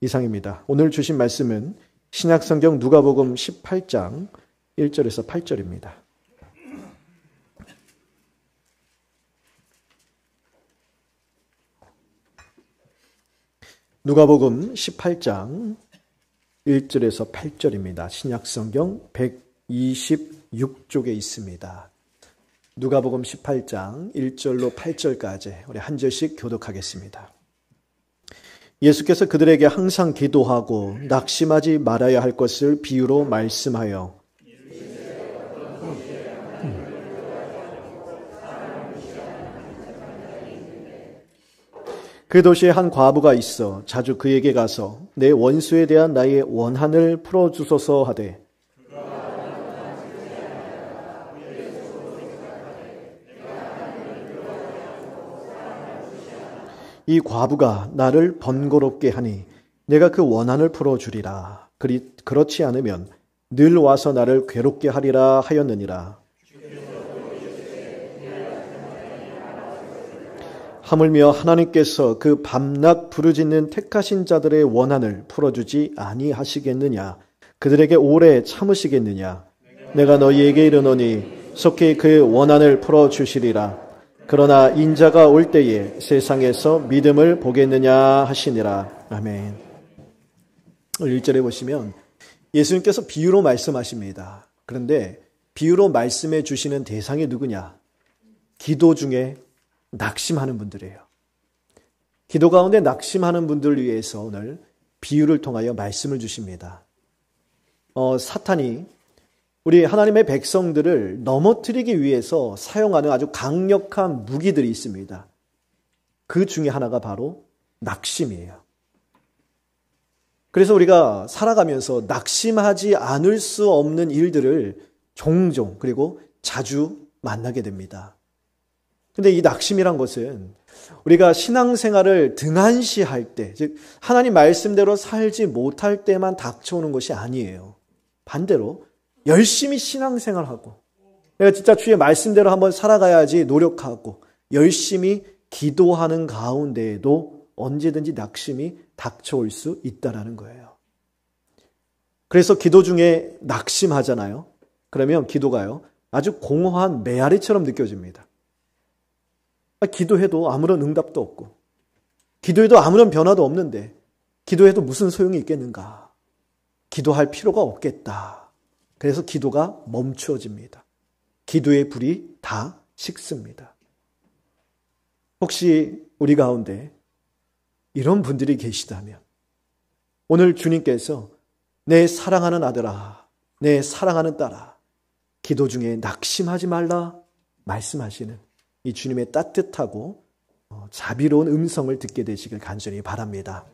이상입니다. 오늘 주신 말씀은 신약성경 누가복음 18장 1절에서 8절입니다. 누가복음 18장 1절에서 8절입니다. 신약성경 126쪽에 있습니다. 누가복음 18장 1절로 8절까지 우리 한 절씩 교독하겠습니다. 예수께서 그들에게 항상 기도하고 낙심하지 말아야 할 것을 비유로 말씀하여 그 도시에 한 과부가 있어 자주 그에게 가서 내 원수에 대한 나의 원한을 풀어주소서 하되 이 과부가 나를 번거롭게 하니 내가 그 원한을 풀어주리라. 그렇지 않으면 늘 와서 나를 괴롭게 하리라 하였느니라. 하물며 하나님께서 그 밤낮 부르짖는 택하신 자들의 원한을 풀어주지 아니하시겠느냐? 그들에게 오래 참으시겠느냐? 내가 너희에게 이르노니 속히 그 원한을 풀어주시리라. 그러나 인자가 올 때에 세상에서 믿음을 보겠느냐 하시니라. 아멘. 1절에 보시면 예수님께서 비유로 말씀하십니다. 그런데 비유로 말씀해 주시는 대상이 누구냐? 기도 중에 낙심하는 분들이에요. 기도 가운데 낙심하는 분들을 위해서 오늘 비유를 통하여 말씀을 주십니다. 사탄이 우리 하나님의 백성들을 넘어뜨리기 위해서 사용하는 아주 강력한 무기들이 있습니다. 그 중에 하나가 바로 낙심이에요. 그래서 우리가 살아가면서 낙심하지 않을 수 없는 일들을 종종 그리고 자주 만나게 됩니다. 근데 이 낙심이란 것은 우리가 신앙생활을 등한시할 때, 즉 하나님 말씀대로 살지 못할 때만 닥쳐오는 것이 아니에요. 반대로 열심히 신앙생활하고 내가 진짜 주의 말씀대로 한번 살아가야지 노력하고 열심히 기도하는 가운데에도 언제든지 낙심이 닥쳐올 수 있다는 거예요. 그래서 기도 중에 낙심하잖아요. 그러면 기도가요 아주 공허한 메아리처럼 느껴집니다. 기도해도 아무런 응답도 없고 기도해도 아무런 변화도 없는데 기도해도 무슨 소용이 있겠는가? 기도할 필요가 없겠다. 그래서 기도가 멈추어집니다. 기도의 불이 다 식습니다. 혹시 우리 가운데 이런 분들이 계시다면 오늘 주님께서 내 사랑하는 아들아, 내 사랑하는 딸아, 기도 중에 낙심하지 말라 말씀하시는 이 주님의 따뜻하고 자비로운 음성을 듣게 되시길 간절히 바랍니다.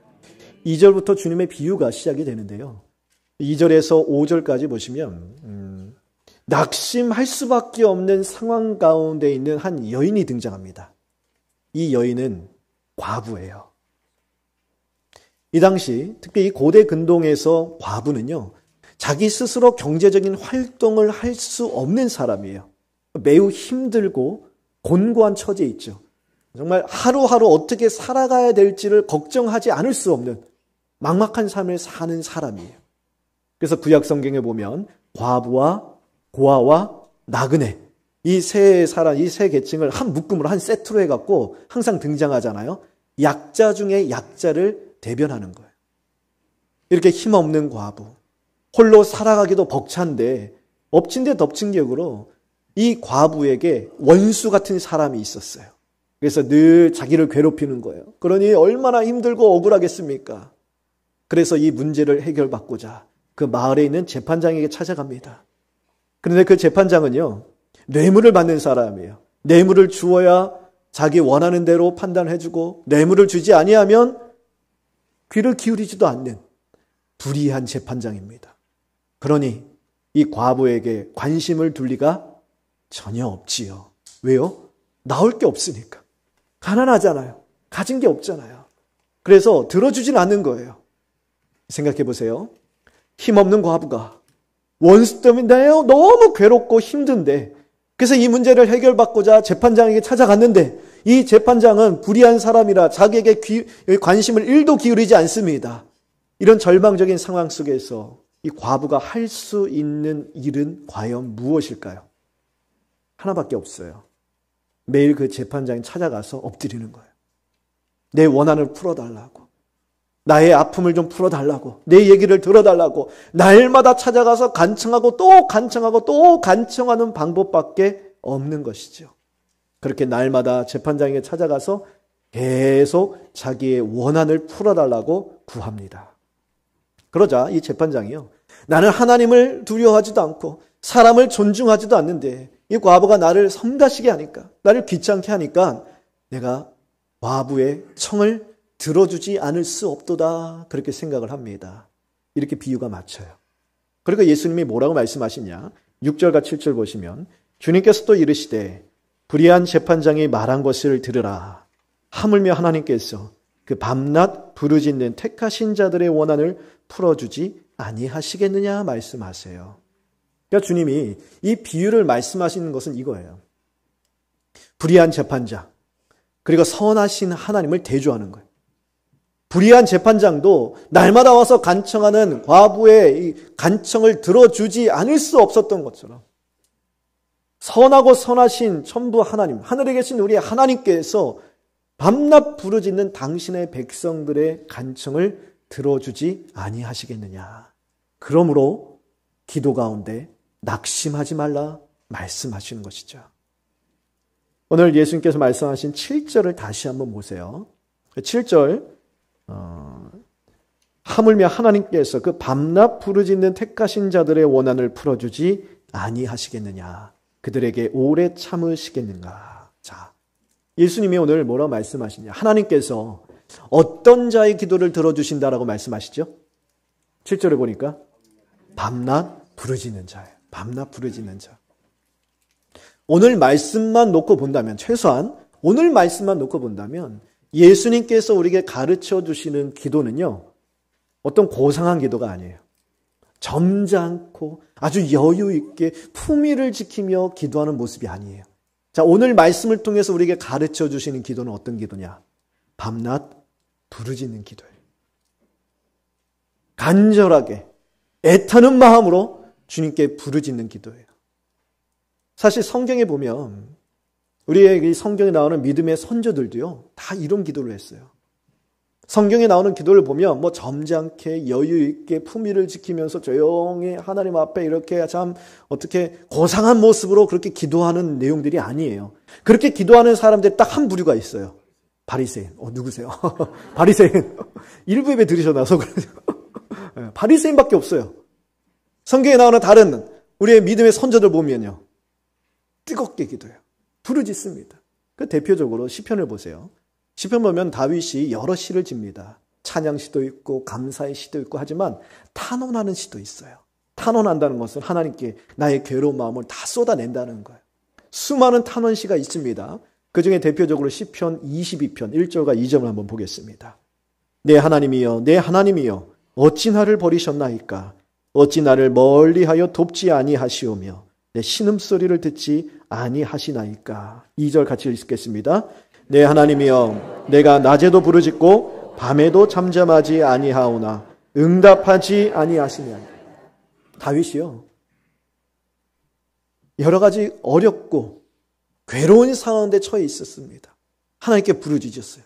2절부터 주님의 비유가 시작이 되는데요. 2절에서 5절까지 보시면 낙심할 수밖에 없는 상황 가운데 있는 한 여인이 등장합니다. 이 여인은 과부예요. 이 당시 특히 이 고대 근동에서 과부는요. 자기 스스로 경제적인 활동을 할 수 없는 사람이에요. 매우 힘들고 곤고한 처지에 있죠. 정말 하루하루 어떻게 살아가야 될지를 걱정하지 않을 수 없는 막막한 삶을 사는 사람이에요. 그래서 구약 성경에 보면 과부와 고아와 나그네 이 세 사람, 이 세 계층을 한 묶음으로 한 세트로 해갖고 항상 등장하잖아요. 약자 중에 약자를 대변하는 거예요. 이렇게 힘없는 과부, 홀로 살아가기도 벅찬데 엎친 데 덮친 격으로 이 과부에게 원수 같은 사람이 있었어요. 그래서 늘 자기를 괴롭히는 거예요. 그러니 얼마나 힘들고 억울하겠습니까? 그래서 이 문제를 해결받고자 그 마을에 있는 재판장에게 찾아갑니다. 그런데 그 재판장은요, 뇌물을 받는 사람이에요. 뇌물을 주어야 자기 원하는 대로 판단해주고 뇌물을 주지 아니하면 귀를 기울이지도 않는 불의한 재판장입니다. 그러니 이 과부에게 관심을 둘 리가 전혀 없지요. 왜요? 나올 게 없으니까. 가난하잖아요. 가진 게 없잖아요. 그래서 들어주진 않는 거예요. 생각해 보세요. 힘없는 과부가 원수 때문에 너무 괴롭고 힘든데 그래서 이 문제를 해결받고자 재판장에게 찾아갔는데 이 재판장은 불의한 사람이라 자기에게 관심을 1도 기울이지 않습니다. 이런 절망적인 상황 속에서 이 과부가 할 수 있는 일은 과연 무엇일까요? 하나밖에 없어요. 매일 그 재판장에 찾아가서 엎드리는 거예요. 내 원한을 풀어달라고. 나의 아픔을 좀 풀어달라고. 내 얘기를 들어달라고. 날마다 찾아가서 간청하고 또 간청하고 또 간청하는 방법밖에 없는 것이죠. 그렇게 날마다 재판장에게 찾아가서 계속 자기의 원한을 풀어달라고 구합니다. 그러자 이 재판장이요, 나는 하나님을 두려워하지도 않고 사람을 존중하지도 않는데 이 과부가 나를 성가시게 하니까, 나를 귀찮게 하니까 내가 과부의 청을 들어주지 않을 수 없도다, 그렇게 생각을 합니다. 이렇게 비유가 맞춰요. 그리고 예수님이 뭐라고 말씀하시냐, 6절과 7절 보시면 주님께서 또 이르시되 불의한 재판장이 말한 것을 들으라. 하물며 하나님께서 그 밤낮 부르짖는 택하신 자들의 원한을 풀어주지 아니하시겠느냐 말씀하세요. 그러니까 주님이 이 비유를 말씀하시는 것은 이거예요. 불의한 재판장, 그리고 선하신 하나님을 대조하는 거예요. 불의한 재판장도 날마다 와서 간청하는 과부의 이 간청을 들어주지 않을 수 없었던 것처럼, 선하고 선하신 천부 하나님, 하늘에 계신 우리 하나님께서 밤낮 부르짖는 당신의 백성들의 간청을 들어주지 아니하시겠느냐. 그러므로 기도 가운데 낙심하지 말라 말씀하시는 것이죠. 오늘 예수님께서 말씀하신 7절을 다시 한번 보세요. 7절, 하물며 하나님께서 그 밤낮 부르짖는 택하신 자들의 원한을 풀어주지 아니하시겠느냐. 그들에게 오래 참으시겠는가. 자, 예수님이 오늘 뭐라고 말씀하시냐. 하나님께서 어떤 자의 기도를 들어주신다라고 말씀하시죠? 7절에 보니까 밤낮 부르짖는 자예요. 밤낮 부르짖는 자. 오늘 말씀만 놓고 본다면, 최소한 오늘 말씀만 놓고 본다면 예수님께서 우리에게 가르쳐 주시는 기도는요, 어떤 고상한 기도가 아니에요. 점잖고 아주 여유 있게 품위를 지키며 기도하는 모습이 아니에요. 자, 오늘 말씀을 통해서 우리에게 가르쳐 주시는 기도는 어떤 기도냐? 밤낮 부르짖는 기도예요. 간절하게 애타는 마음으로 주님께 부르짖는 기도예요. 사실 성경에 보면 우리의 성경에 나오는 믿음의 선조들도요, 다 이런 기도를 했어요. 성경에 나오는 기도를 보면 뭐 점잖게 여유 있게 품위를 지키면서 조용히 하나님 앞에 이렇게 참 어떻게 고상한 모습으로 그렇게 기도하는 내용들이 아니에요. 그렇게 기도하는 사람들이 딱 한 부류가 있어요. 바리새인. 누구세요? 바리새인. 일부 예배 들으셔놔서 그러죠. 바리새인밖에 없어요. 성경에 나오는 다른 우리의 믿음의 선조들 보면요, 뜨겁게 기도해요. 부르짖습니다. 그 대표적으로 시편을 보세요. 시편 보면 다윗이 여러 시를 집니다. 찬양시도 있고 감사의 시도 있고 하지만 탄원하는 시도 있어요. 탄원한다는 것은 하나님께 나의 괴로운 마음을 다 쏟아낸다는 거예요. 수많은 탄원시가 있습니다. 그중에 대표적으로 시편 22편 1절과 2절을 한번 보겠습니다. 내 하나님이여, 내 하나님이여, 어찌 나를 버리셨나이까? 어찌 나를 멀리하여 돕지 아니하시오며 내 신음소리를 듣지 아니하시나이까? 2절 같이 읽겠습니다. 내 하나님이여, 내가 낮에도 부르짖고 밤에도 잠잠하지 아니하오나 응답하지 아니하시냐. 다윗이요, 여러 가지 어렵고 괴로운 상황에 처해 있었습니다. 하나님께 부르짖었어요.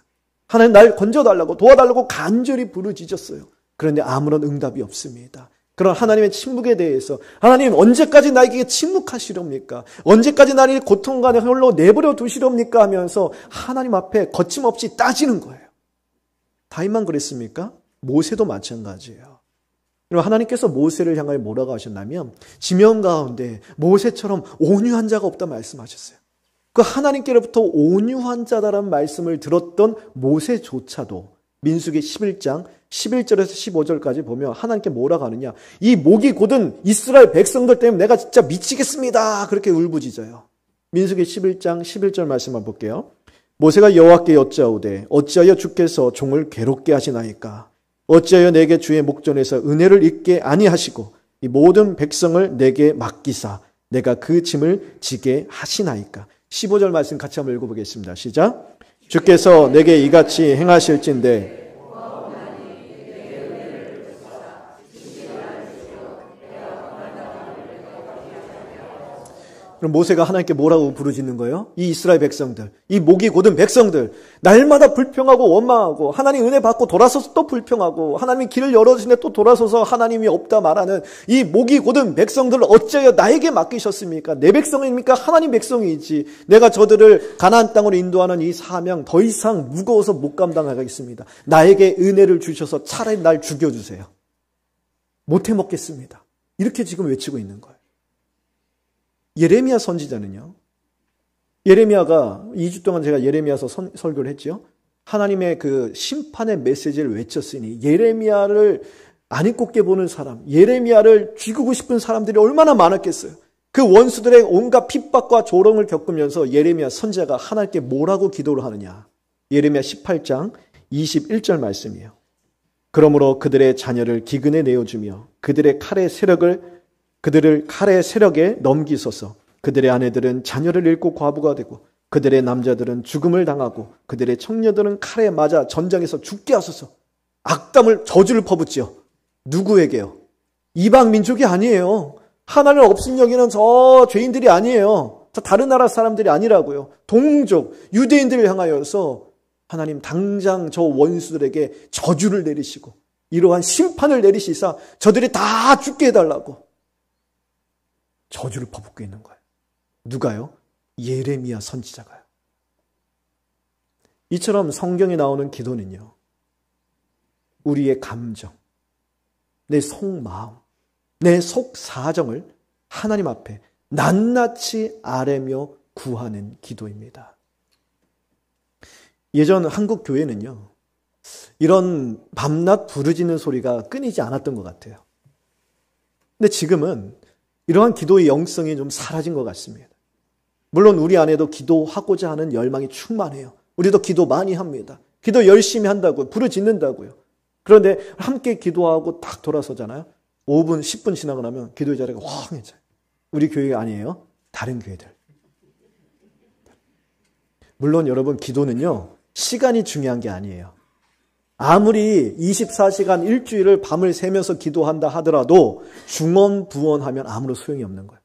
하나님 날 건져달라고, 도와달라고 간절히 부르짖었어요. 그런데 아무런 응답이 없습니다. 그런 하나님의 침묵에 대해서, 하나님 언제까지 나에게 침묵하시렵니까? 언제까지 나를 고통과 홀로 내버려 두시렵니까? 하면서 하나님 앞에 거침없이 따지는 거예요. 다윗만 그랬습니까? 모세도 마찬가지예요. 그리고 하나님께서 모세를 향하여 뭐라고 하셨냐면, 지명 가운데 모세처럼 온유한 자가 없다 말씀하셨어요. 그 하나님께로부터 온유한 자다라는 말씀을 들었던 모세조차도 민수기 11장 11절에서 15절까지 보면 하나님께 뭐라고 하느냐, 이 목이 곧은 이스라엘 백성들 때문에 내가 진짜 미치겠습니다, 그렇게 울부짖어요. 민수기 11장 11절 말씀만 볼게요. 모세가 여호와께 여짜오되 어찌하여 주께서 종을 괴롭게 하시나이까? 어찌하여 내게 주의 목전에서 은혜를 잊게 아니하시고 이 모든 백성을 내게 맡기사 내가 그 짐을 지게 하시나이까? 15절 말씀 같이 한번 읽어보겠습니다. 시작. 주께서 내게 이같이 행하실진대 그럼 모세가 하나님께 뭐라고 부르짖는 거예요? 이 이스라엘 백성들, 이 목이 곧은 백성들, 날마다 불평하고 원망하고 하나님 은혜 받고 돌아서서 또 불평하고 하나님이 길을 열어주시는데 또 돌아서서 하나님이 없다 말하는 이 목이 곧은 백성들을 어찌하여 나에게 맡기셨습니까? 내 백성입니까? 하나님 백성이지. 내가 저들을 가나안 땅으로 인도하는 이 사명 더 이상 무거워서 못 감당하겠습니다. 나에게 은혜를 주셔서 차라리 날 죽여주세요. 못해 먹겠습니다. 이렇게 지금 외치고 있는 거예요. 예레미야 선지자는요. 예레미야가 2주 동안 제가 예레미야서 설교를 했죠. 하나님의 그 심판의 메시지를 외쳤으니 예레미야를 안 입곱게 보는 사람, 예레미야를 죽이고 싶은 사람들이 얼마나 많았겠어요. 그 원수들의 온갖 핍박과 조롱을 겪으면서 예레미야 선지자가 하나님께 뭐라고 기도를 하느냐. 예레미야 18장 21절 말씀이에요. 그러므로 그들의 자녀를 기근에 내어주며 그들을 칼의 세력에 넘기소서. 그들의 아내들은 자녀를 잃고 과부가 되고 그들의 남자들은 죽음을 당하고 그들의 청녀들은 칼에 맞아 전장에서 죽게 하소서. 악담을 저주를 퍼붓지요. 누구에게요? 이방 민족이 아니에요. 하나님을 업신여기는 저 죄인들이 아니에요. 저 다른 나라 사람들이 아니라고요. 동족 유대인들을 향하여서 하나님 당장 저 원수들에게 저주를 내리시고 이러한 심판을 내리시사 저들이 다 죽게 해달라고 저주를 퍼붓고 있는 거예요. 누가요? 예레미야 선지자가요. 이처럼 성경에 나오는 기도는요. 우리의 감정, 내 속마음, 내 속사정을 하나님 앞에 낱낱이 아뢰며 구하는 기도입니다. 예전 한국 교회는요. 이런 밤낮 부르짖는 소리가 끊이지 않았던 것 같아요. 근데 지금은 이러한 기도의 영성이 좀 사라진 것 같습니다. 물론 우리 안에도 기도하고자 하는 열망이 충만해요. 우리도 기도 많이 합니다. 기도 열심히 한다고요. 부르짖는다고요. 그런데 함께 기도하고 딱 돌아서잖아요. 5분, 10분 지나고 나면 기도의 자리가 황해져요. 우리 교회가 아니에요. 다른 교회들. 물론 여러분 기도는요. 시간이 중요한 게 아니에요. 아무리 24시간 일주일을 밤을 새면서 기도한다 하더라도 중언부언하면 아무런 소용이 없는 거예요.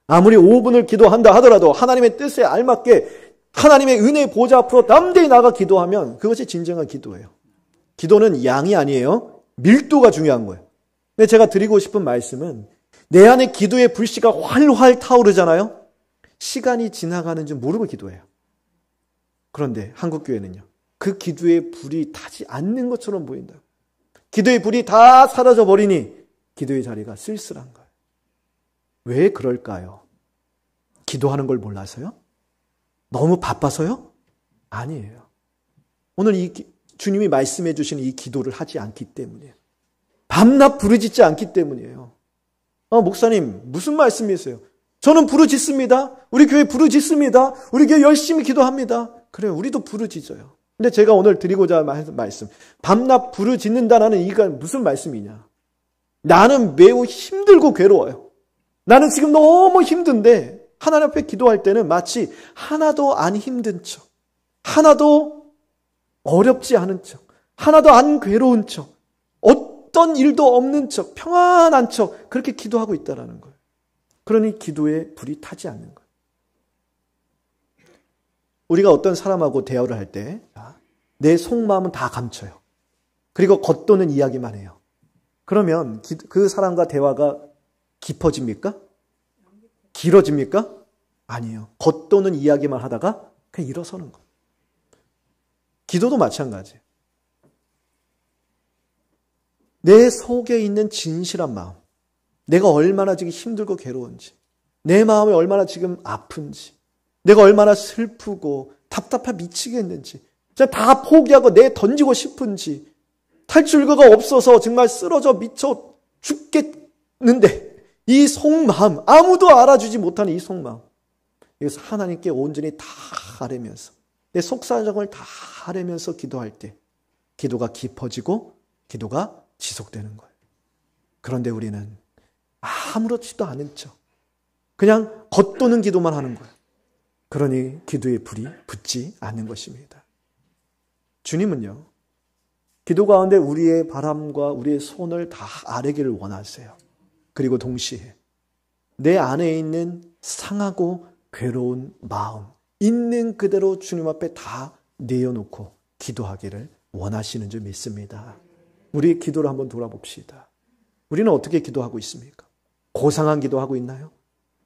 아무리 5분을 기도한다 하더라도 하나님의 뜻에 알맞게 하나님의 은혜 보좌 앞으로 담대히 나가 기도하면 그것이 진정한 기도예요. 기도는 양이 아니에요. 밀도가 중요한 거예요. 근데 제가 드리고 싶은 말씀은 내 안에 기도의 불씨가 활활 타오르잖아요. 시간이 지나가는 줄 모르고 기도해요. 그런데 한국교회는요. 그 기도의 불이 타지 않는 것처럼 보인다. 기도의 불이 다 사라져 버리니 기도의 자리가 쓸쓸한 거예요. 왜 그럴까요? 기도하는 걸 몰라서요? 너무 바빠서요? 아니에요. 오늘 주님이 말씀해 주시는 이 기도를 하지 않기 때문이에요. 밤낮 부르짖지 않기 때문이에요. 목사님 무슨 말씀이세요? 저는 부르짖습니다. 우리 교회 부르짖습니다. 우리 교회 열심히 기도합니다. 그래요. 우리도 부르짖어요. 근데 제가 오늘 드리고자 하는 말씀, 밤낮 부르짖는다는 이가 무슨 말씀이냐? 나는 매우 힘들고 괴로워요. 나는 지금 너무 힘든데 하나님 앞에 기도할 때는 마치 하나도 안 힘든 척, 하나도 어렵지 않은 척, 하나도 안 괴로운 척, 어떤 일도 없는 척, 평안한 척 그렇게 기도하고 있다는 거예요. 그러니 기도에 불이 타지 않는 거예요. 우리가 어떤 사람하고 대화를 할 때 내 속마음은 다 감춰요. 그리고 겉도는 이야기만 해요. 그러면 그 사람과 대화가 깊어집니까? 길어집니까? 아니에요. 겉도는 이야기만 하다가 그냥 일어서는 거예요. 기도도 마찬가지예요. 내 속에 있는 진실한 마음, 내가 얼마나 지금 힘들고 괴로운지, 내 마음이 얼마나 지금 아픈지, 내가 얼마나 슬프고 답답해 미치겠는지, 진짜 다 포기하고 내 던지고 싶은지, 탈출구가 없어서 정말 쓰러져 미쳐 죽겠는데 이 속마음, 아무도 알아주지 못하는 이 속마음, 이것을 하나님께 온전히 다 아뢰면서 내 속사정을 다 아뢰면서 기도할 때 기도가 깊어지고 기도가 지속되는 거예요. 그런데 우리는 아무렇지도 않은 척 그냥 겉도는 기도만 하는 거예요. 그러니 기도의 불이 붙지 않는 것입니다. 주님은요. 기도 가운데 우리의 바람과 우리의 손을 다 아뢰기를 원하세요. 그리고 동시에 내 안에 있는 상하고 괴로운 마음 있는 그대로 주님 앞에 다 내어놓고 기도하기를 원하시는 줄 믿습니다. 우리의 기도를 한번 돌아봅시다. 우리는 어떻게 기도하고 있습니까? 고상한 기도하고 있나요?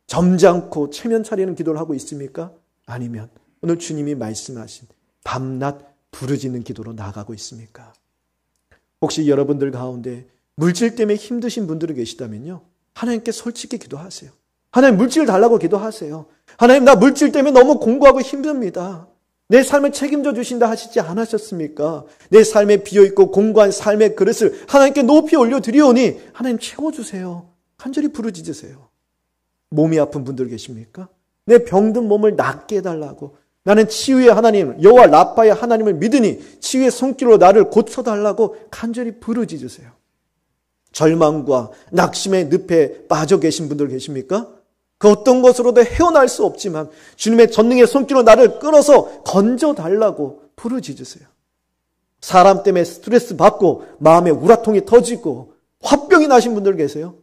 점잖고 체면 차리는 기도를 하고 있습니까? 아니면 오늘 주님이 말씀하신 밤낮 부르짖는 기도로 나아가고 있습니까? 혹시 여러분들 가운데 물질 때문에 힘드신 분들이 계시다면요, 하나님께 솔직히 기도하세요. 하나님, 물질 달라고 기도하세요. 하나님, 나 물질 때문에 너무 공부하고 힘듭니다. 내 삶을 책임져 주신다 하시지 않으셨습니까? 내 삶에 비어있고 공고한 삶의 그릇을 하나님께 높이 올려드리오니 하나님 채워주세요. 간절히 부르짖으세요. 몸이 아픈 분들 계십니까? 내 병든 몸을 낫게 해달라고, 나는 치유의 하나님 여호와 라파의 하나님을 믿으니 치유의 손길로 나를 고쳐달라고 간절히 부르짖으세요. 절망과 낙심의 늪에 빠져 계신 분들 계십니까? 그 어떤 것으로도 헤어날 수 없지만 주님의 전능의 손길로 나를 끌어서 건져달라고 부르짖으세요. 사람 때문에 스트레스 받고 마음에 우라통이 터지고 화병이 나신 분들 계세요.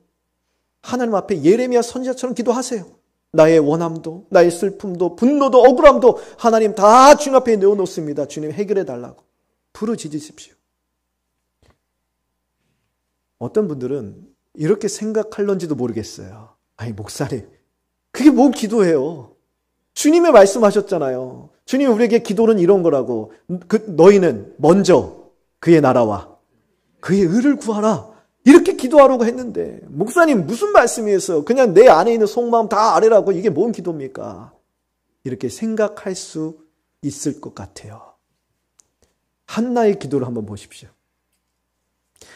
하나님 앞에 예레미야 선지자처럼 기도하세요. 나의 원함도, 나의 슬픔도, 분노도, 억울함도 하나님 다 주님 앞에 내어놓습니다. 주님 해결해 달라고 부르짖으십시오. 어떤 분들은 이렇게 생각할런지도 모르겠어요. 아니, 목사님, 그게 뭐 기도예요? 주님이 말씀하셨잖아요. 주님이 우리에게 기도는 이런 거라고. 너희는 먼저 그의 나라와 그의 의를 구하라. 이렇게 기도하라고 했는데, 목사님 무슨 말씀이었어요? 그냥 내 안에 있는 속마음 다 아뢰라고. 이게 뭔 기도입니까? 이렇게 생각할 수 있을 것 같아요. 한나의 기도를 한번 보십시오.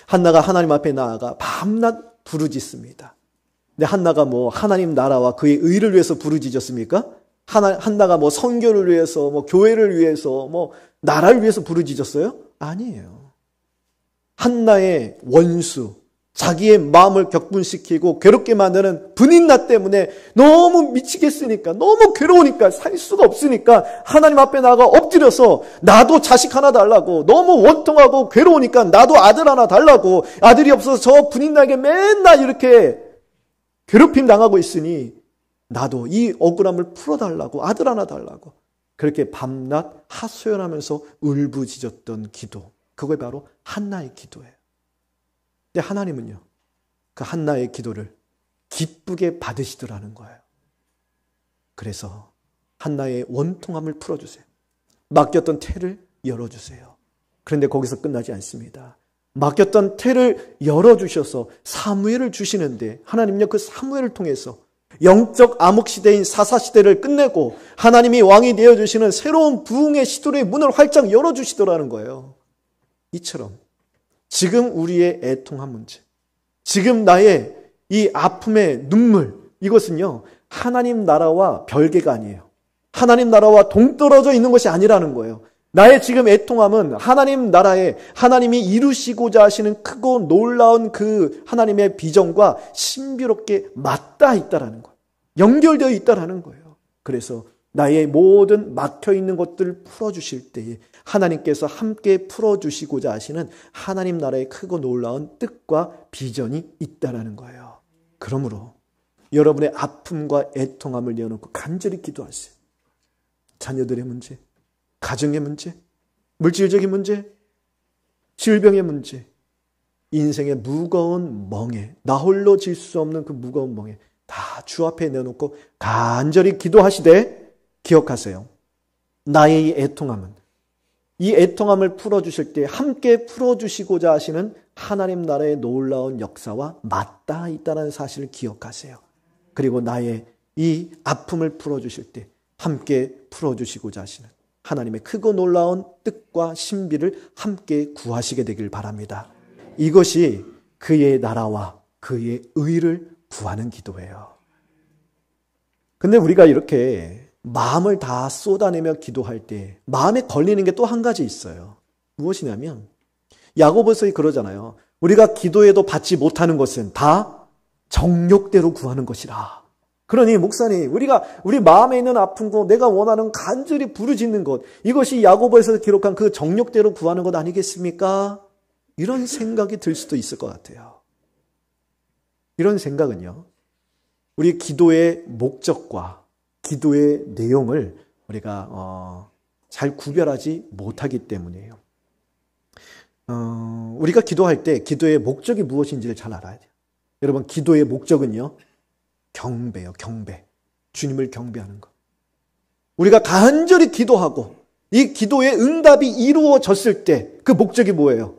한나가 하나님 앞에 나아가 밤낮 부르짖습니다. 근데 한나가 뭐 하나님 나라와 그의 의를 위해서 부르짖었습니까? 한나가 뭐 선교를 위해서, 뭐 교회를 위해서, 뭐 나라를 위해서 부르짖었어요? 아니에요. 한나의 원수, 자기의 마음을 격분시키고 괴롭게 만드는 분인나 때문에 너무 미치겠으니까, 너무 괴로우니까, 살 수가 없으니까 하나님 앞에 나가 엎드려서 나도 자식 하나 달라고, 너무 원통하고 괴로우니까 나도 아들 하나 달라고, 아들이 없어서 저 분인나에게 맨날 이렇게 괴롭힘 당하고 있으니 나도 이 억울함을 풀어달라고, 아들 하나 달라고, 그렇게 밤낮 하소연하면서 울부짖었던 기도, 그게 바로 한나의 기도예요. 근데 하나님은요, 그 한나의 기도를 기쁘게 받으시더라는 거예요. 그래서 한나의 원통함을 풀어주세요. 맡겼던 태를 열어주세요. 그런데 거기서 끝나지 않습니다. 맡겼던 태를 열어주셔서 사무엘을 주시는데, 하나님은요, 그 사무엘을 통해서 영적 암흑시대인 사사시대를 끝내고 하나님이 왕이 되어주시는 새로운 부흥의 시도의 문을 활짝 열어주시더라는 거예요. 이처럼 지금 우리의 애통한 문제, 지금 나의 이 아픔의 눈물, 이것은요, 하나님 나라와 별개가 아니에요. 하나님 나라와 동떨어져 있는 것이 아니라는 거예요. 나의 지금 애통함은 하나님 나라에 하나님이 이루시고자 하시는 크고 놀라운 그 하나님의 비전과 신비롭게 맞닿아 있다라는 거예요. 연결되어 있다라는 거예요. 그래서 나의 모든 막혀있는 것들을 풀어주실 때에 하나님께서 함께 풀어주시고자 하시는 하나님 나라의 크고 놀라운 뜻과 비전이 있다라는 거예요. 그러므로 여러분의 아픔과 애통함을 내어놓고 간절히 기도하세요. 자녀들의 문제, 가정의 문제, 물질적인 문제, 질병의 문제, 인생의 무거운 멍에, 나 홀로 질 수 없는 그 무거운 멍에 다 주 앞에 내어놓고 간절히 기도하시되, 기억하세요. 나의 이 애통함은, 이 애통함을 풀어주실 때 함께 풀어주시고자 하시는 하나님 나라의 놀라운 역사와 맞닿아 있다는 사실을 기억하세요. 그리고 나의 이 아픔을 풀어주실 때 함께 풀어주시고자 하시는 하나님의 크고 놀라운 뜻과 신비를 함께 구하시게 되길 바랍니다. 이것이 그의 나라와 그의 의를 구하는 기도예요. 근데 우리가 이렇게 마음을 다 쏟아내며 기도할 때 마음에 걸리는 게 또 한 가지 있어요. 무엇이냐면 야고보서에 그러잖아요. 우리가 기도해도 받지 못하는 것은 다 정욕대로 구하는 것이라. 그러니 목사님, 우리 마음에 있는 아픈 거, 내가 원하는 간절히 부르짖는 것, 이것이 야고보에서 기록한 그 정욕대로 구하는 것 아니겠습니까? 이런 생각이 들 수도 있을 것 같아요. 이런 생각은요, 우리 기도의 목적과 기도의 내용을 우리가 잘 구별하지 못하기 때문이에요. 우리가 기도할 때 기도의 목적이 무엇인지를 잘 알아야 돼요. 여러분, 기도의 목적은요, 경배요, 경배. 주님을 경배하는 것. 우리가 간절히 기도하고 이 기도의 응답이 이루어졌을 때 그 목적이 뭐예요?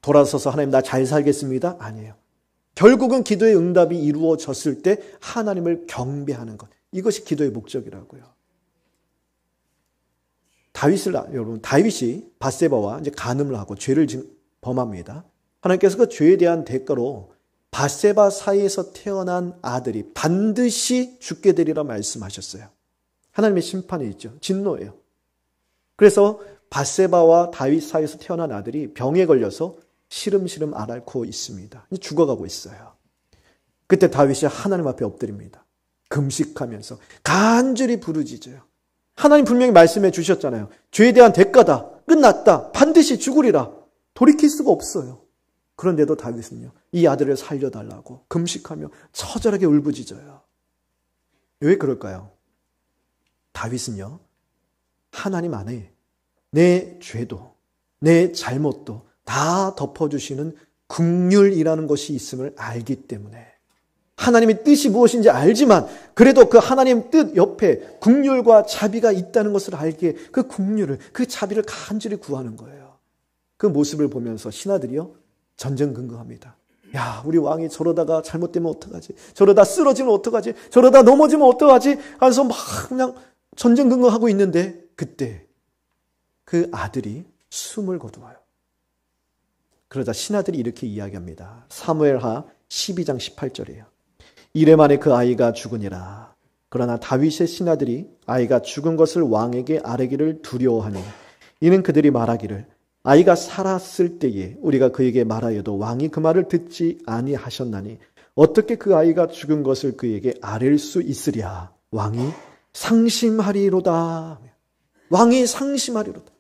돌아서서 하나님 나 잘 살겠습니다? 아니에요. 결국은 기도의 응답이 이루어졌을 때 하나님을 경배하는 것. 이것이 기도의 목적이라고요. 여러분, 다윗이 밧세바와 이제 간음을 하고 죄를 범합니다. 하나님께서 그 죄에 대한 대가로 밧세바 사이에서 태어난 아들이 반드시 죽게 되리라 말씀하셨어요. 하나님의 심판이 있죠. 진노예요. 그래서 밧세바와 다윗 사이에서 태어난 아들이 병에 걸려서 시름시름 앓고 있습니다. 죽어가고 있어요. 그때 다윗이 하나님 앞에 엎드립니다. 금식하면서 간절히 부르짖어요. 하나님 분명히 말씀해 주셨잖아요. 죄에 대한 대가다. 끝났다. 반드시 죽으리라. 돌이킬 수가 없어요. 그런데도 다윗은요, 이 아들을 살려달라고 금식하며 처절하게 울부짖어요. 왜 그럴까요? 다윗은요, 하나님 안에 내 죄도 내 잘못도 다 덮어주시는 긍휼이라는 것이 있음을 알기 때문에, 하나님의 뜻이 무엇인지 알지만 그래도 그 하나님 뜻 옆에 긍휼과 자비가 있다는 것을 알기에 그 긍휼을, 그 자비를 간절히 구하는 거예요. 그 모습을 보면서 신하들이요, 전전긍긍합니다. 야, 우리 왕이 저러다가 잘못되면 어떡하지? 저러다 쓰러지면 어떡하지? 저러다 넘어지면 어떡하지? 하면서 막 그냥 전전긍긍하고 있는데 그때 그 아들이 숨을 거두어요. 그러자 신하들이 이렇게 이야기합니다. 사무엘하 12장 18절이에요. 이래 만에 그 아이가 죽으니라. 그러나 다윗의 신하들이 아이가 죽은 것을 왕에게 아뢰기를 두려워하니, 이는 그들이 말하기를 아이가 살았을 때에 우리가 그에게 말하여도 왕이 그 말을 듣지 아니하셨나니 어떻게 그 아이가 죽은 것을 그에게 아뢰일 수 있으랴. 왕이 상심하리로다. 왕이 상심하리로다.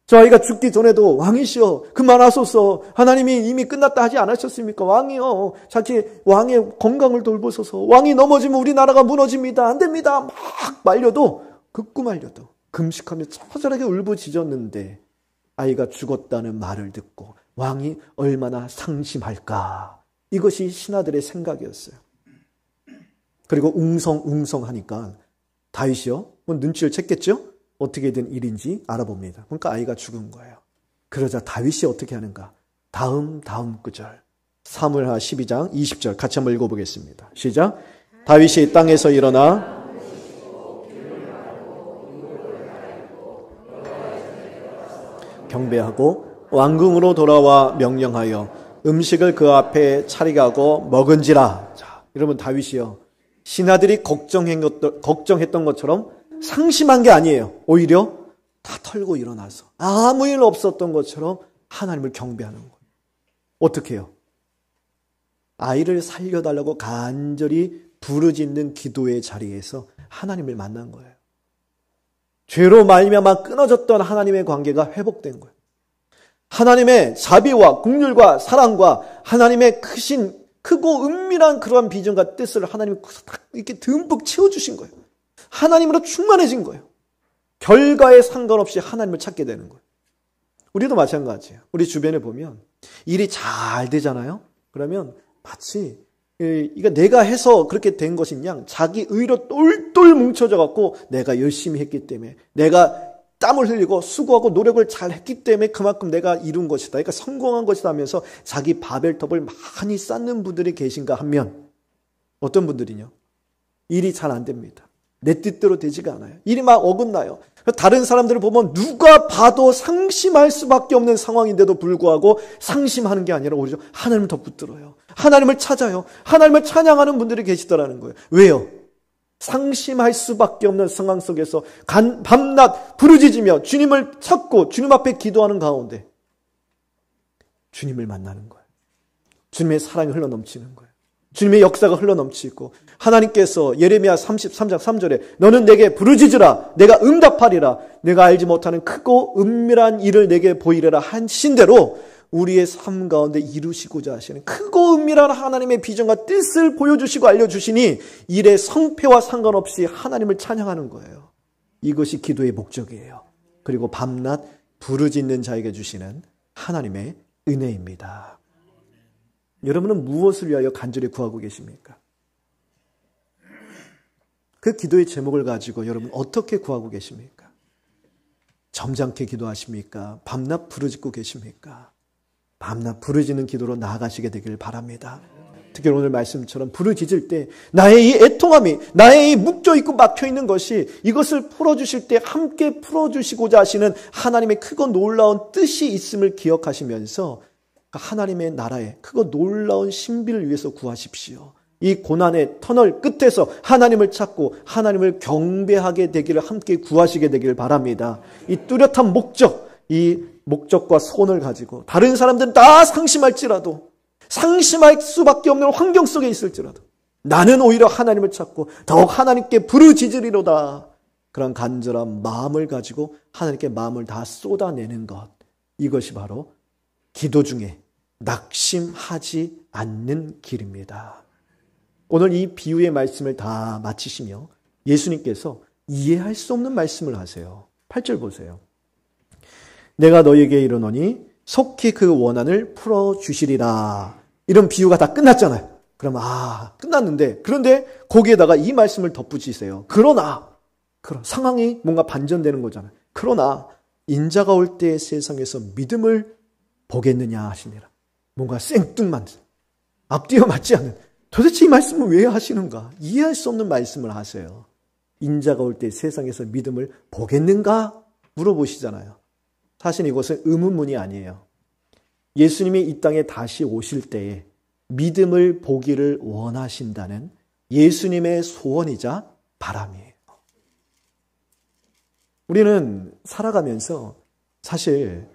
저 아이가 죽기 전에도 왕이시여 그만하소서, 하나님이 이미 끝났다 하지 않으셨습니까? 왕이여 자기 왕의 건강을 돌보소서, 왕이 넘어지면 우리나라가 무너집니다, 안 됩니다 막 말려도, 극구 말려도 금식하며 처절하게 울부짖었는데 아이가 죽었다는 말을 듣고 왕이 얼마나 상심할까. 이것이 신하들의 생각이었어요. 그리고 웅성웅성하니까 다윗이요, 눈치를 챘겠죠? 어떻게든 일인지 알아봅니다. 그러니까 아이가 죽은 거예요. 그러자 다윗이 어떻게 하는가? 다음 구절. 사무엘하 12장 20절 같이 한번 읽어보겠습니다. 시작. 다윗이 땅에서 일어나 경배하고 왕궁으로 돌아와 명령하여 음식을 그 앞에 차리게 하고 먹은지라. 자, 여러분, 다윗이요, 신하들이 걱정했던 것처럼 상심한 게 아니에요. 오히려 다 털고 일어나서 아무 일 없었던 것처럼 하나님을 경배하는 거예요. 어떻게 해요? 아이를 살려달라고 간절히 부르짖는 기도의 자리에서 하나님을 만난 거예요. 죄로 말미암아 끊어졌던 하나님의 관계가 회복된 거예요. 하나님의 자비와 긍휼과 사랑과 하나님의 크고 은밀한 그러한 비전과 뜻을 하나님이 이렇게 듬뿍 채워주신 거예요. 하나님으로 충만해진 거예요. 결과에 상관없이 하나님을 찾게 되는 거예요. 우리도 마찬가지예요. 우리 주변에 보면 일이 잘 되잖아요. 그러면 마치 이거 내가 해서 그렇게 된 것인 양 자기 의로 똘똘 뭉쳐져 갖고 내가 열심히 했기 때문에, 내가 땀을 흘리고 수고하고 노력을 잘 했기 때문에 그만큼 내가 이룬 것이다, 그러니까 성공한 것이다 하면서 자기 바벨탑을 많이 쌓는 분들이 계신가 하면, 어떤 분들이요, 일이 잘 안 됩니다. 내 뜻대로 되지가 않아요. 일이 막 어긋나요. 다른 사람들을 보면 누가 봐도 상심할 수밖에 없는 상황인데도 불구하고 상심하는 게 아니라 오히려 하나님을 더 붙들어요. 하나님을 찾아요. 하나님을 찬양하는 분들이 계시더라는 거예요. 왜요? 상심할 수밖에 없는 상황 속에서 밤낮 부르짖으며 주님을 찾고 주님 앞에 기도하는 가운데 주님을 만나는 거예요. 주님의 사랑이 흘러넘치는 거예요. 주님의 역사가 흘러넘치고, 하나님께서 예레미야 33장 3절에 너는 내게 부르짖으라 내가 응답하리라 내가 알지 못하는 크고 은밀한 일을 내게 보이리라 하신 대로 우리의 삶 가운데 이루시고자 하시는 크고 은밀한 하나님의 비전과 뜻을 보여주시고 알려주시니 일의 성패와 상관없이 하나님을 찬양하는 거예요. 이것이 기도의 목적이에요. 그리고 밤낮 부르짖는 자에게 주시는 하나님의 은혜입니다. 여러분은 무엇을 위하여 간절히 구하고 계십니까? 그 기도의 제목을 가지고 여러분 어떻게 구하고 계십니까? 점잖게 기도하십니까? 밤낮 부르짖고 계십니까? 밤낮 부르짖는 기도로 나아가시게 되길 바랍니다. 특히 오늘 말씀처럼 부르짖을 때 나의 이 애통함이, 나의 이 묶여 있고 막혀 있는 것이 이것을 풀어주실 때 함께 풀어주시고자 하시는 하나님의 크고 놀라운 뜻이 있음을 기억하시면서 하나님의 나라의 크고 놀라운 신비를 위해서 구하십시오. 이 고난의 터널 끝에서 하나님을 찾고 하나님을 경배하게 되기를 함께 구하시게 되기를 바랍니다. 이 뚜렷한 목적, 이 목적과 소원을 가지고 다른 사람들은 다 상심할지라도, 상심할 수밖에 없는 환경 속에 있을지라도 나는 오히려 하나님을 찾고 더욱 하나님께 부르짖으리로다. 그런 간절한 마음을 가지고 하나님께 마음을 다 쏟아내는 것, 이것이 바로 기도 중에 낙심하지 않는 길입니다. 오늘 이 비유의 말씀을 다 마치시며 예수님께서 이해할 수 없는 말씀을 하세요. 8절 보세요. 내가 너희에게 이르노니 속히 그 원한을 풀어주시리라. 이런 비유가 다 끝났잖아요. 그럼 끝났는데, 그런데 거기에다가 이 말씀을 덧붙이세요. 그러나 상황이 뭔가 반전되는 거잖아요. 그러나 인자가 올 때 세상에서 믿음을 보겠느냐 하시니라. 뭔가 생뚱만 앞뒤가 맞지 않는, 도대체 이 말씀을 왜 하시는가? 이해할 수 없는 말씀을 하세요. 인자가 올 때 세상에서 믿음을 보겠는가? 물어보시잖아요. 사실 이것은 의문문이 아니에요. 예수님이 이 땅에 다시 오실 때에 믿음을 보기를 원하신다는 예수님의 소원이자 바람이에요. 우리는 살아가면서 사실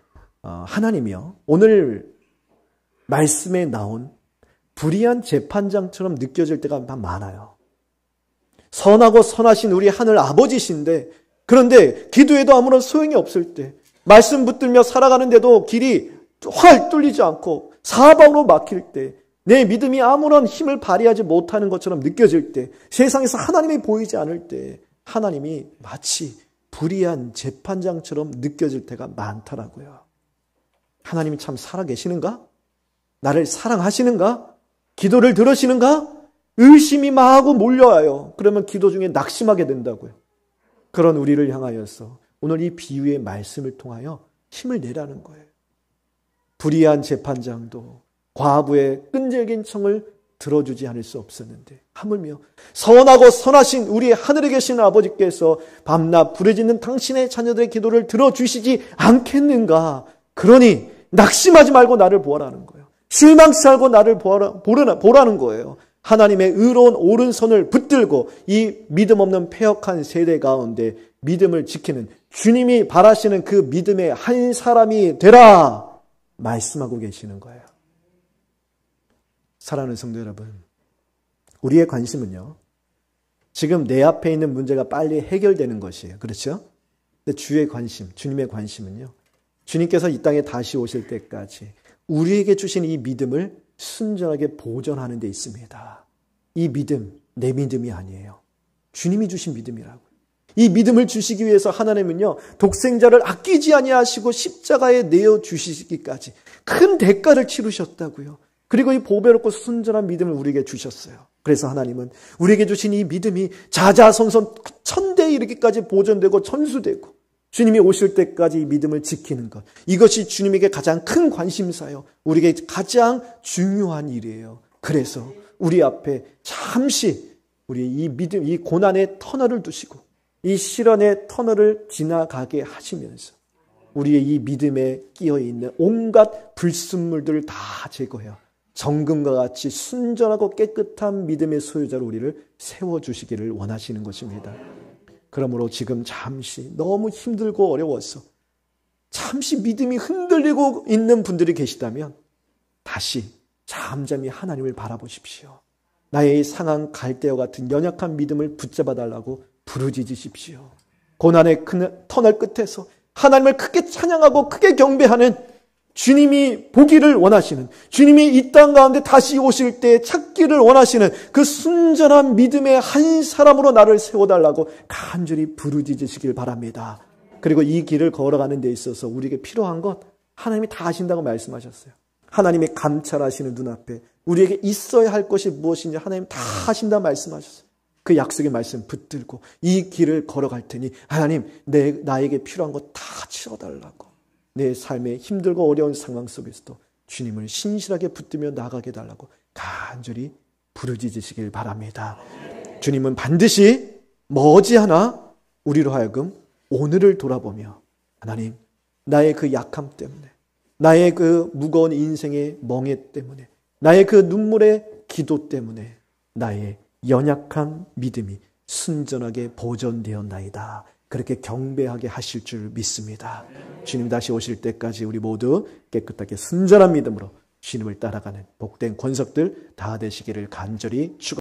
하나님이요, 오늘 말씀에 나온 불의한 재판장처럼 느껴질 때가 많아요. 선하고 선하신 우리 하늘 아버지신데, 그런데 기도해도 아무런 소용이 없을 때, 말씀 붙들며 살아가는데도 길이 활 뚫리지 않고 사방으로 막힐 때, 내 믿음이 아무런 힘을 발휘하지 못하는 것처럼 느껴질 때, 세상에서 하나님이 보이지 않을 때 하나님이 마치 불의한 재판장처럼 느껴질 때가 많더라고요. 하나님이 참 살아계시는가? 나를 사랑하시는가? 기도를 들으시는가? 의심이 마구 몰려와요. 그러면 기도 중에 낙심하게 된다고요. 그런 우리를 향하여서 오늘 이 비유의 말씀을 통하여 힘을 내라는 거예요. 불의한 재판장도 과부의 끈질긴 청을 들어주지 않을 수 없었는데, 하물며 선하고 선하신 우리 하늘에 계신 아버지께서 밤낮 부르짖는 당신의 자녀들의 기도를 들어주시지 않겠는가? 그러니 낙심하지 말고 나를 보아라는 거예요. 실망치 말고 나를 보라는 거예요. 하나님의 의로운 오른손을 붙들고 이 믿음 없는 패역한 세대 가운데 믿음을 지키는, 주님이 바라시는 그 믿음의 한 사람이 되라 말씀하고 계시는 거예요. 사랑하는 성도 여러분, 우리의 관심은요, 지금 내 앞에 있는 문제가 빨리 해결되는 것이에요. 그렇죠? 근데 주의 관심, 주님의 관심은요, 주님께서 이 땅에 다시 오실 때까지 우리에게 주신 이 믿음을 순전하게 보존하는 데 있습니다. 이 믿음, 내 믿음이 아니에요. 주님이 주신 믿음이라고요. 이 믿음을 주시기 위해서 하나님은요, 독생자를 아끼지 아니하시고 십자가에 내어 주시기까지 큰 대가를 치르셨다고요. 그리고 이 보배롭고 순전한 믿음을 우리에게 주셨어요. 그래서 하나님은 우리에게 주신 이 믿음이 자자손손 천대에 이르기까지 보존되고 천수되고 주님이 오실 때까지 이 믿음을 지키는 것, 이것이 주님에게 가장 큰 관심사요, 우리에게 가장 중요한 일이에요. 그래서 우리 앞에 잠시 우리 이 믿음, 이 고난의 터널을 두시고 이 시련의 터널을 지나가게 하시면서 우리의 이 믿음에 끼어있는 온갖 불순물들을 다 제거해요. 정금과 같이 순전하고 깨끗한 믿음의 소유자로 우리를 세워주시기를 원하시는 것입니다. 그러므로 지금 잠시 너무 힘들고 어려워서 잠시 믿음이 흔들리고 있는 분들이 계시다면 다시 잠잠히 하나님을 바라보십시오. 나의 상한 갈대와 같은 연약한 믿음을 붙잡아 달라고 부르짖으십시오. 고난의 터널 끝에서 하나님을 크게 찬양하고 크게 경배하는 주님이 보기를 원하시는, 주님이 이 땅 가운데 다시 오실 때 찾기를 원하시는 그 순전한 믿음의 한 사람으로 나를 세워달라고 간절히 부르짖으시길 바랍니다. 그리고 이 길을 걸어가는 데 있어서 우리에게 필요한 것 하나님이 다 아신다고 말씀하셨어요. 하나님이 감찰하시는 눈앞에 우리에게 있어야 할 것이 무엇인지 하나님 다 아신다 말씀하셨어요. 그 약속의 말씀 붙들고 이 길을 걸어갈 테니 하나님 나에게 필요한 것 다 채워달라고, 내 삶의 힘들고 어려운 상황 속에서도 주님을 신실하게 붙들며 나가게 달라고 간절히 부르짖으시길 바랍니다. 주님은 반드시 머지않아 우리로 하여금 오늘을 돌아보며 하나님, 나의 그 약함 때문에, 나의 그 무거운 인생의 멍에 때문에, 나의 그 눈물의 기도 때문에 나의 연약한 믿음이 순전하게 보존되었나이다. 그렇게 경배하게 하실 줄 믿습니다. 주님 다시 오실 때까지 우리 모두 깨끗하게 순전한 믿음으로 주님을 따라가는 복된 권석들 다 되시기를 간절히 축원합니다.